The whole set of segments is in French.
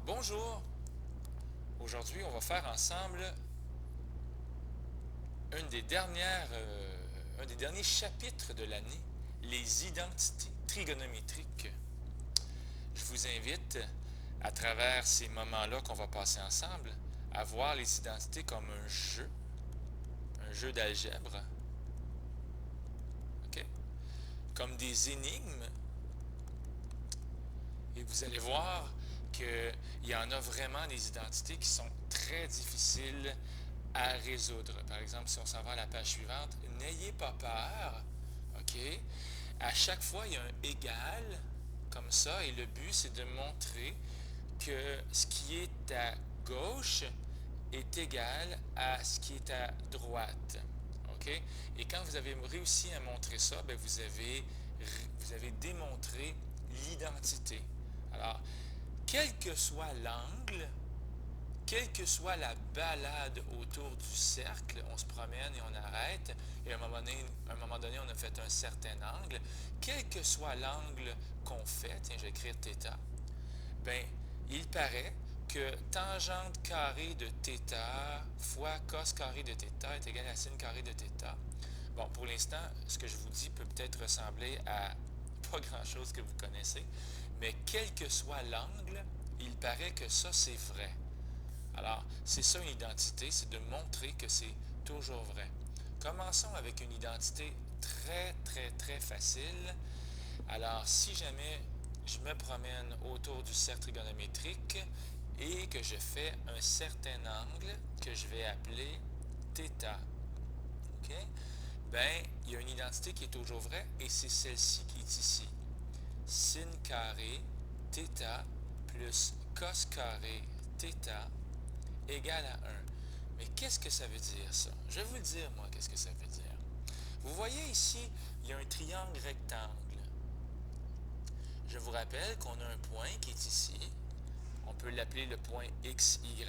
Bonjour! Aujourd'hui, on va faire ensemble un des derniers chapitres de l'année, les identités trigonométriques. Je vous invite, à travers ces moments-là qu'on va passer ensemble, à voir les identités comme un jeu d'algèbre, ok? Comme des énigmes. Et vous allez voir qu'il y en a vraiment des identités qui sont très difficiles à résoudre. Par exemple, si on s'en va à la page suivante, n'ayez pas peur, ok? À chaque fois, il y a un égal, comme ça, et le but, c'est de montrer que ce qui est à gauche est égal à ce qui est à droite, ok? Et quand vous avez réussi à montrer ça, bien, vous avez démontré l'identité. Alors, quel que soit l'angle, quelle que soit la balade autour du cercle, on se promène et on arrête, et à un moment donné, on a fait un certain angle, quel que soit l'angle qu'on fait, tiens, je vais écrire θ, bien, il paraît que tangente carrée de θ fois cos carré de θ est égal à sin carré de θ. Bon, pour l'instant, ce que je vous dis peut peut-être ressembler à pas grand-chose que vous connaissez, mais quel que soit l'angle, il paraît que ça, c'est vrai. Alors, c'est ça une identité, c'est de montrer que c'est toujours vrai. Commençons avec une identité très facile. Alors, si jamais je me promène autour du cercle trigonométrique et que je fais un certain angle que je vais appeler θ, ok? Ben, il y a une identité qui est toujours vraie et c'est celle-ci qui est ici. Sin carré θ plus cos carré θ égale à 1. Mais qu'est-ce que ça veut dire, ça? Je vais vous le dire, moi, qu'est-ce que ça veut dire. Vous voyez ici, il y a un triangle rectangle. Je vous rappelle qu'on a un point qui est ici. On peut l'appeler le point XY.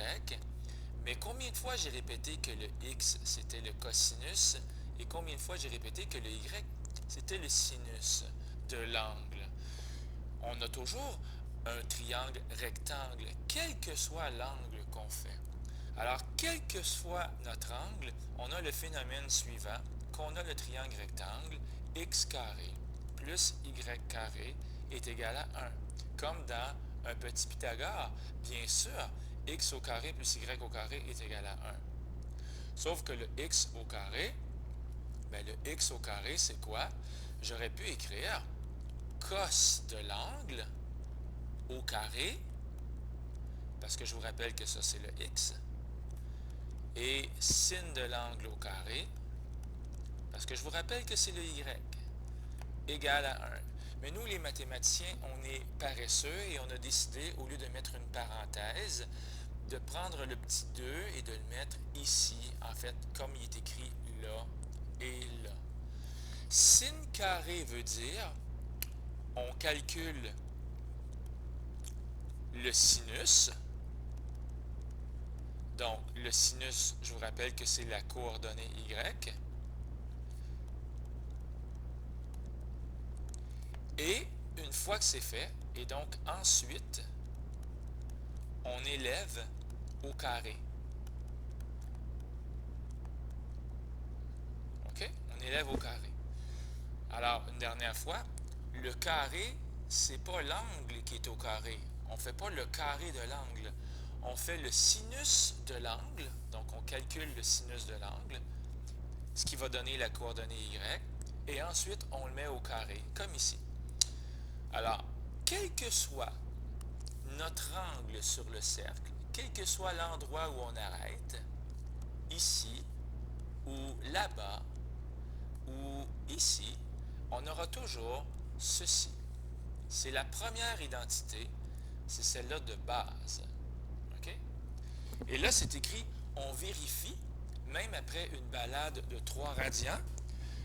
Mais combien de fois j'ai répété que le X, c'était le cosinus, et combien de fois j'ai répété que le Y, c'était le sinus de l'angle? On a toujours un triangle rectangle, quel que soit l'angle qu'on fait. Alors, quel que soit notre angle, on a le phénomène suivant, qu'on a le triangle rectangle, x carré plus y carré est égal à 1. Comme dans un petit Pythagore, bien sûr, x au carré plus y au carré est égal à 1. Sauf que le x au carré, bien, le x au carré, c'est quoi? J'aurais pu écrire cos de l'angle au carré, parce que je vous rappelle que ça, c'est le x, et sin de l'angle au carré, parce que je vous rappelle que c'est le y, égal à 1. Mais nous, les mathématiciens, on est paresseux et on a décidé, au lieu de mettre une parenthèse, de prendre le petit 2 et de le mettre ici, en fait, comme il est écrit là et là. Sin carré veut dire, on calcule le sinus. Donc, le sinus, je vous rappelle que c'est la coordonnée y. Et une fois que c'est fait, et donc ensuite, on élève au carré. OK? On élève au carré. Alors, une dernière fois, le carré, c'est pas l'angle qui est au carré. On ne fait pas le carré de l'angle. On fait le sinus de l'angle. Donc, on calcule le sinus de l'angle, ce qui va donner la coordonnée y. Et ensuite, on le met au carré, comme ici. Alors, quel que soit notre angle sur le cercle, quel que soit l'endroit où on arrête, ici, ou là-bas, ou ici, on aura toujours ceci. C'est la première identité, c'est celle-là de base. OK? Et là, c'est écrit, on vérifie, même après une balade de 3 radians.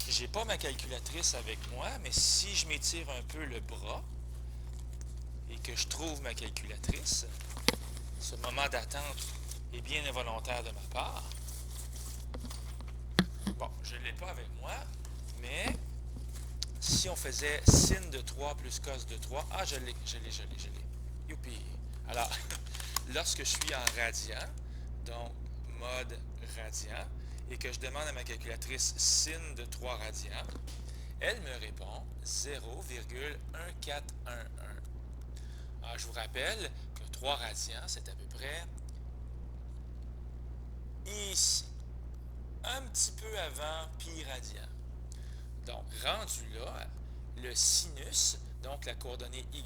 Je n'ai pas ma calculatrice avec moi, mais si je m'étire un peu le bras et que je trouve ma calculatrice, ce moment d'attente est bien involontaire de ma part. Bon, je ne l'ai pas avec moi, mais si on faisait sin de 3 plus cos de 3, ah, je l'ai. Youpi! Alors, lorsque je suis en radian, donc mode radian, et que je demande à ma calculatrice sin de 3 radians, elle me répond 0,1411. Alors, je vous rappelle que 3 radians, c'est à peu près ici, un petit peu avant pi radian. Donc, rendu là, le sinus, donc la coordonnée y,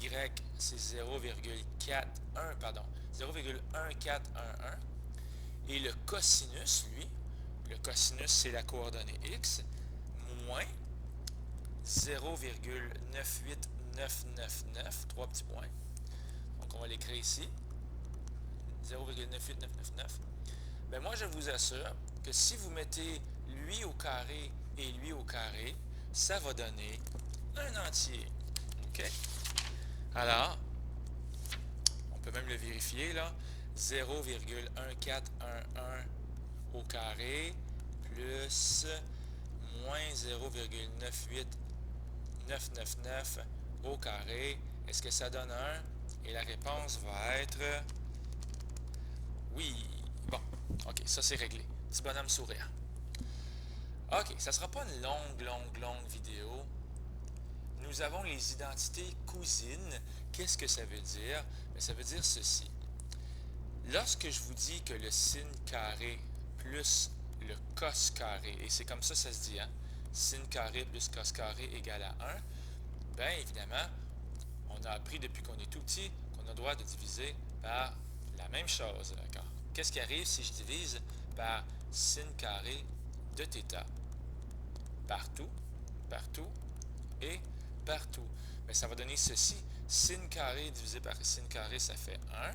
c'est 0,1411, et le cosinus, lui, le cosinus, c'est la coordonnée x, moins 0,98999, 3 petits points. Donc, on va l'écrire ici, 0,98999. Ben moi, je vous assure que si vous mettez lui au carré et lui au carré, ça va donner un entier. OK? Alors, on peut même le vérifier, là. 0,1411 au carré plus moins 0,98999 au carré. Est-ce que ça donne 1? Et la réponse va être oui. Bon, OK, ça c'est réglé. Petit bonhomme souriant. OK, ça ne sera pas une longue vidéo. Nous avons les identités cousines. Qu'est-ce que ça veut dire? Bien, ça veut dire ceci. Lorsque je vous dis que le sin carré plus le cos carré, et c'est comme ça se dit, hein? Sin carré plus cos carré égale à 1, bien évidemment, on a appris depuis qu'on est tout petit qu'on a le droit de diviser par la même chose. D'accord? Qu'est-ce qui arrive si je divise par sin carré de θ? Partout, partout et partout. Mais ça va donner ceci. Sin carré divisé par sin carré, ça fait 1.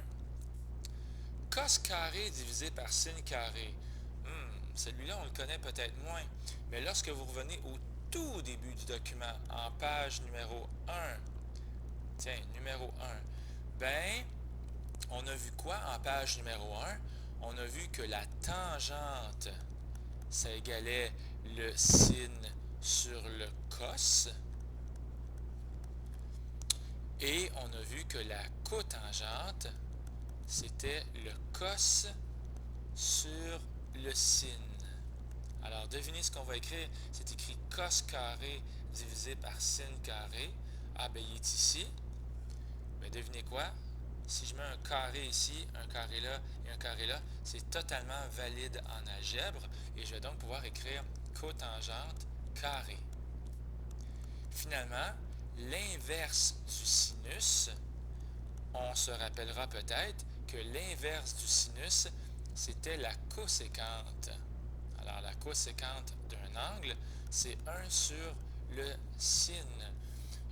Cos carré divisé par sin carré. Celui-là, on le connaît peut-être moins. Mais lorsque vous revenez au tout début du document, en page numéro 1, tiens, numéro 1, ben, on a vu quoi en page numéro 1? On a vu que la tangente, ça égalait le sin sur le cos. Et on a vu que la cotangente, c'était le cos sur le sin. Alors, devinez ce qu'on va écrire. C'est écrit cos carré divisé par sin carré. Ah, ben, il est ici. Mais devinez quoi? Si je mets un carré ici, un carré là et un carré là, c'est totalement valide en algèbre. Et je vais donc pouvoir écrire cotangente carré. Finalement, l'inverse du sinus, on se rappellera peut-être que l'inverse du sinus, c'était la coséquente. Alors, la coséquente d'un angle, c'est 1 sur le sin.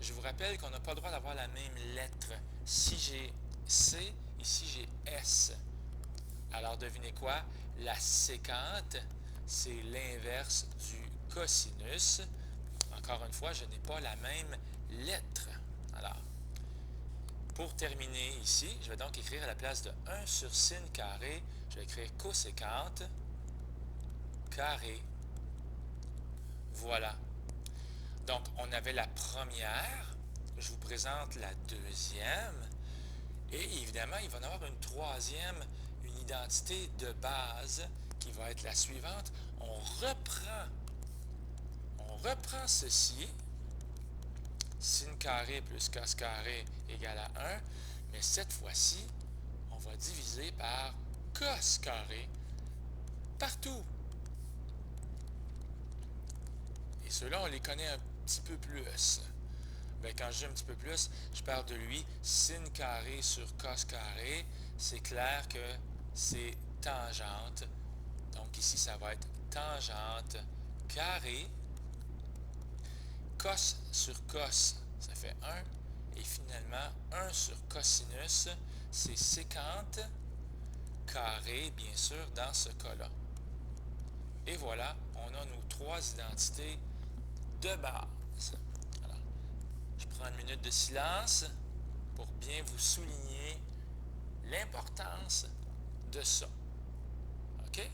Je vous rappelle qu'on n'a pas le droit d'avoir la même lettre. Si j'ai C, ici j'ai S. Alors, devinez quoi? La séquente, c'est l'inverse du cosinus. Encore une fois, je n'ai pas la même lettre. Alors, pour terminer ici, je vais donc écrire à la place de 1 sur sin carré, je vais écrire coséquente carré. Voilà. Donc, on avait la première. Je vous présente la deuxième. Et évidemment, il va y en avoir une troisième, une identité de base qui va être la suivante. On reprend ceci. Sin carré plus cos carré égale à 1. Mais cette fois-ci, on va diviser par cos carré partout. Et ceux-là, on les connaît un petit peu plus. Bien, quand je dis un petit peu plus, je parle de lui. Sin carré sur cos carré, c'est clair que c'est tangente. Donc ici, ça va être tangente carré. Cos sur cos, ça fait 1. Et finalement, 1 sur cosinus, c'est séquente carré, bien sûr, dans ce cas-là. Et voilà, on a nos trois identités de base. Alors, je prends une minute de silence pour bien vous souligner l'importance de ça. OK?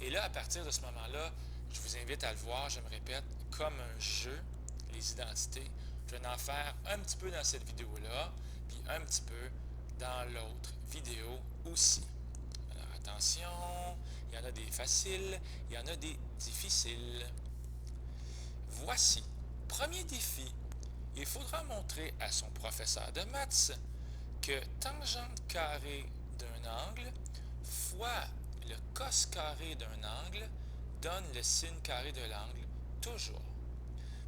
Et là, à partir de ce moment-là, je vous invite à le voir, je me répète, comme un jeu, les identités. Je vais en faire un petit peu dans cette vidéo-là, puis un petit peu dans l'autre vidéo aussi. Alors attention, il y en a des faciles, il y en a des difficiles. Voici, premier défi. Il faudra montrer à son professeur de maths que tangente carrée d'un angle fois le cos carré d'un angle donne le sin carré de l'angle, toujours.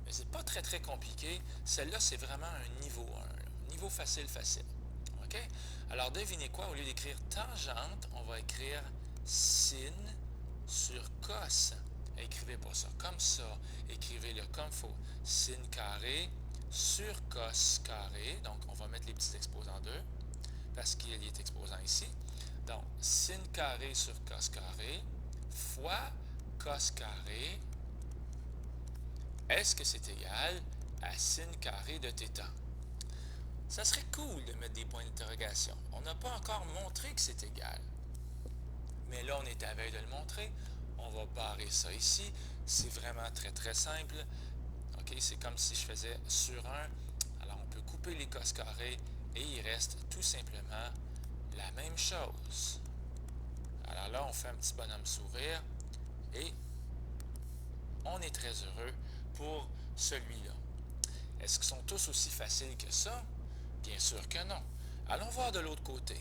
Mais c'est pas très compliqué. Celle-là, c'est vraiment un niveau 1. Niveau facile. OK? Alors, devinez quoi? Au lieu d'écrire tangente, on va écrire sin sur cos. Écrivez pas ça comme ça. Écrivez-le comme il faut. Sin carré sur cos carré. Donc, on va mettre les petits exposants 2 parce qu'il est exposant ici. Donc, sin carré sur cos carré fois cos carré. Est-ce que c'est égal à sin carré de θ? Ça serait cool de mettre des points d'interrogation. On n'a pas encore montré que c'est égal. Mais là, on est à veille de le montrer. On va barrer ça ici. C'est vraiment très simple. OK, c'est comme si je faisais sur 1. Alors, on peut couper les cos carrés et il reste tout simplement la même chose. Alors là, on fait un petit bonhomme sourire et on est très heureux pour celui-là. Est-ce qu'ils sont tous aussi faciles que ça? Bien sûr que non. Allons voir de l'autre côté.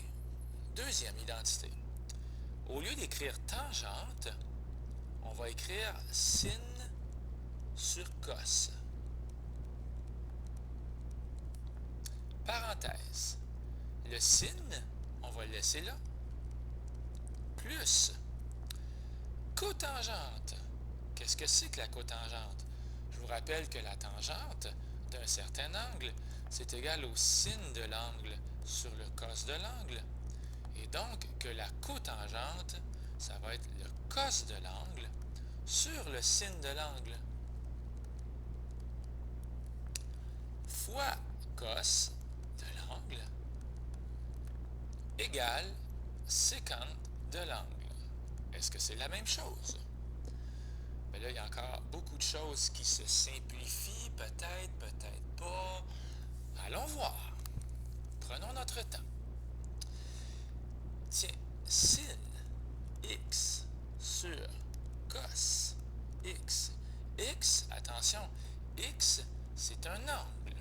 Deuxième identité. Au lieu d'écrire tangente, on va écrire sin sur cos. Parenthèse. Le sin, on va le laisser là, plus cotangente. Qu'est-ce que c'est que la cotangente? Je vous rappelle que la tangente d'un certain angle, c'est égal au sin de l'angle sur le cos de l'angle. Et donc, que la cotangente, ça va être le cos de l'angle sur le sin de l'angle fois cos de l'angle égale sécante de l'angle. Est-ce que c'est la même chose? Bien là, il y a encore beaucoup de choses qui se simplifient, peut-être pas. Allons voir. Prenons notre temps. Tiens, sin x sur cos x. X, attention, x, c'est un angle.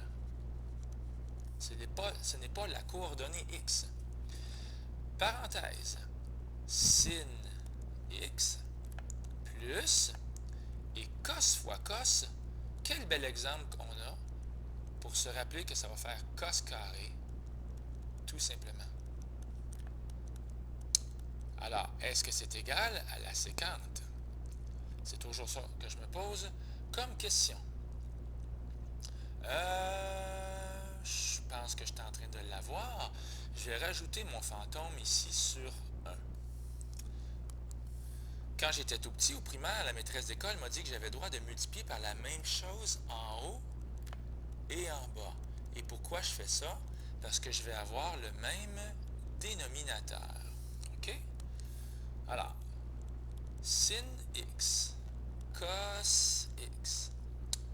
Ce n'est pas la coordonnée x. Parenthèse, sin x plus, et cos fois cos, quel bel exemple qu'on a pour se rappeler que ça va faire cos carré, tout simplement. Alors, est-ce que c'est égal à la sécante? C'est toujours ça que je me pose comme question. Je pense que je suis en train de l'avoir. Je vais rajouter mon fantôme ici sur 1. Quand j'étais tout petit au primaire, la maîtresse d'école m'a dit que j'avais le droit de multiplier par la même chose en haut et en bas. Et pourquoi je fais ça? Parce que je vais avoir le même dénominateur. OK? Alors, sin x, cos x,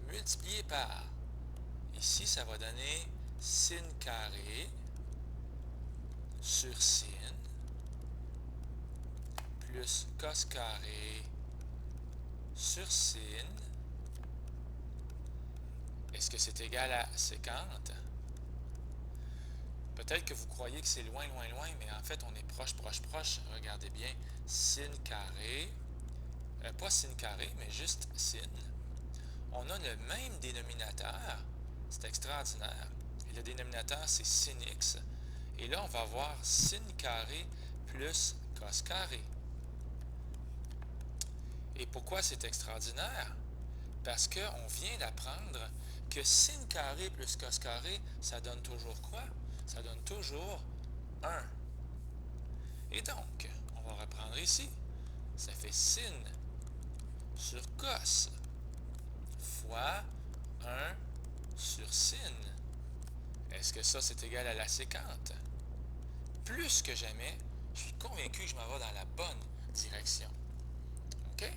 multiplié par, ici, ça va donner sin carré sur sin plus cos carré sur sin. Est-ce que c'est égal à sécante? Peut-être que vous croyez que c'est loin, mais en fait, on est proche. Regardez bien, sin carré, pas sin carré, mais juste sin. On a le même dénominateur, c'est extraordinaire. Et le dénominateur, c'est sin x. Et là, on va avoir sin carré plus cos carré. Et pourquoi c'est extraordinaire? Parce qu'on vient d'apprendre que sin carré plus cos carré, ça donne toujours quoi? Ça donne toujours 1. Et donc, on va reprendre ici. Ça fait sin sur cos fois 1 sur sin. Est-ce que ça, c'est égal à la sécante? Plus que jamais, je suis convaincu que je m'en vais dans la bonne direction. OK?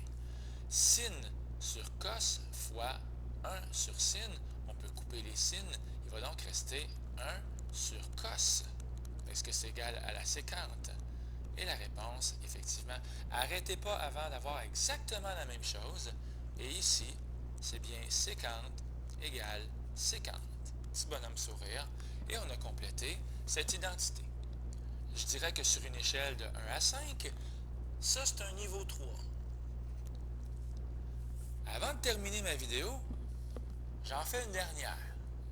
Sin sur cos fois 1 sur sin. On peut couper les sin. Il va donc rester 1 sur cos. est-ce que c'est égal à la sécante? Et la réponse, effectivement, arrêtez pas avant d'avoir exactement la même chose. Et ici, c'est bien sécante égale sécante. Petit bonhomme sourire. Et on a complété cette identité. Je dirais que sur une échelle de 1 à 5, ça c'est un niveau 3. Avant de terminer ma vidéo, j'en fais une dernière.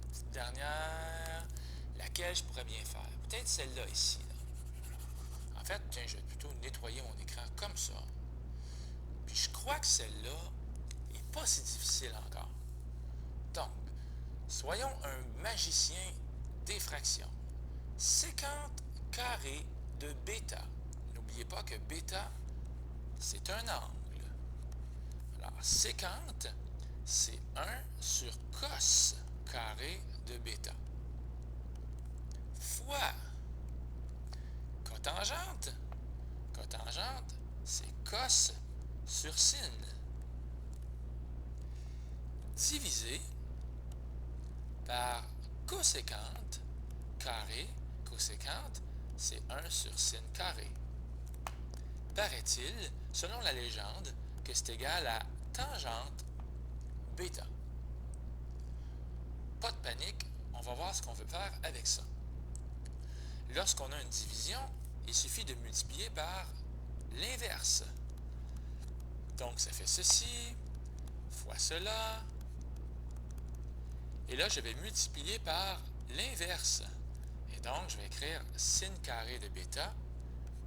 Une petite dernière, laquelle je pourrais bien faire. Peut-être celle-là ici. Là. En fait, tiens, je vais plutôt nettoyer mon écran comme ça. Puis je crois que celle-là n'est pas si difficile encore. Donc, soyons un magicien des fractions. Sécante carré de bêta. N'oubliez pas que bêta, c'est un angle. Alors, sécante, c'est 1 sur cos carré de bêta. Fois cotangente. Cotangente, c'est cos sur sin. Divisé par coséquente carré. Coséquente, c'est 1 sur sin carré. Paraît-il, selon la légende, que c'est égal à tangente bêta. Pas de panique, on va voir ce qu'on veut faire avec ça. Lorsqu'on a une division, il suffit de multiplier par l'inverse. Donc, ça fait ceci, fois cela. Et là, je vais multiplier par l'inverse. Et donc, je vais écrire sin carré de bêta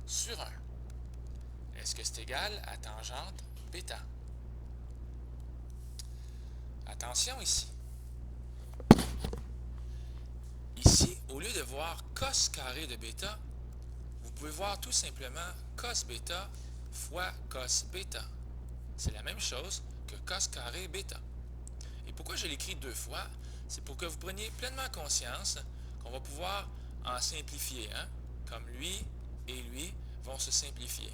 sur 1. Est-ce que c'est égal à tangente bêta? Attention ici. Ici, au lieu de voir cos carré de bêta, vous pouvez voir tout simplement cos bêta fois cos bêta. C'est la même chose que cos carré bêta. Et pourquoi je l'écris 2 fois? C'est pour que vous preniez pleinement conscience qu'on va pouvoir en simplifier. Comme lui et lui vont se simplifier.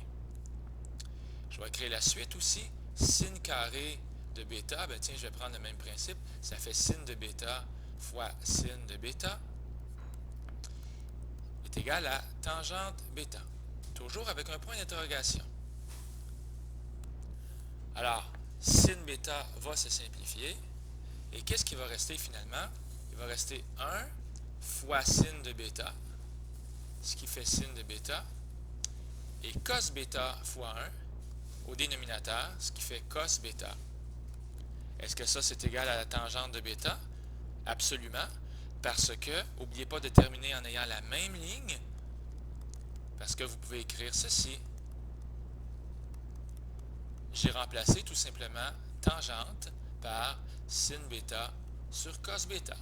Je vais créer la suite aussi. Sin carré de bêta, ben tiens, je vais prendre le même principe. Ça fait sin de bêta fois sin de bêta est égal à tangente bêta. Toujours avec un point d'interrogation. Alors, sin bêta va se simplifier. Et qu'est-ce qui va rester finalement? Il va rester 1 fois sin de bêta, ce qui fait sin de bêta, et cos bêta fois 1 au dénominateur, ce qui fait cos bêta. Est-ce que ça, c'est égal à la tangente de bêta? Absolument, parce que, n'oubliez pas de terminer en ayant la même ligne, parce que vous pouvez écrire ceci. J'ai remplacé tout simplement tangente par sin bêta sur cos bêta.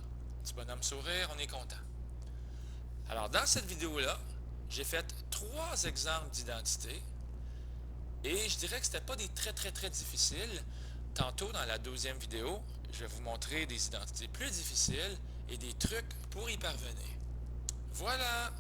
Petit bonhomme sourire, on est content. Alors, dans cette vidéo-là, j'ai fait 3 exemples d'identité et je dirais que ce n'était pas des très difficiles. Tantôt, dans la 2e vidéo, je vais vous montrer des identités plus difficiles et des trucs pour y parvenir. Voilà!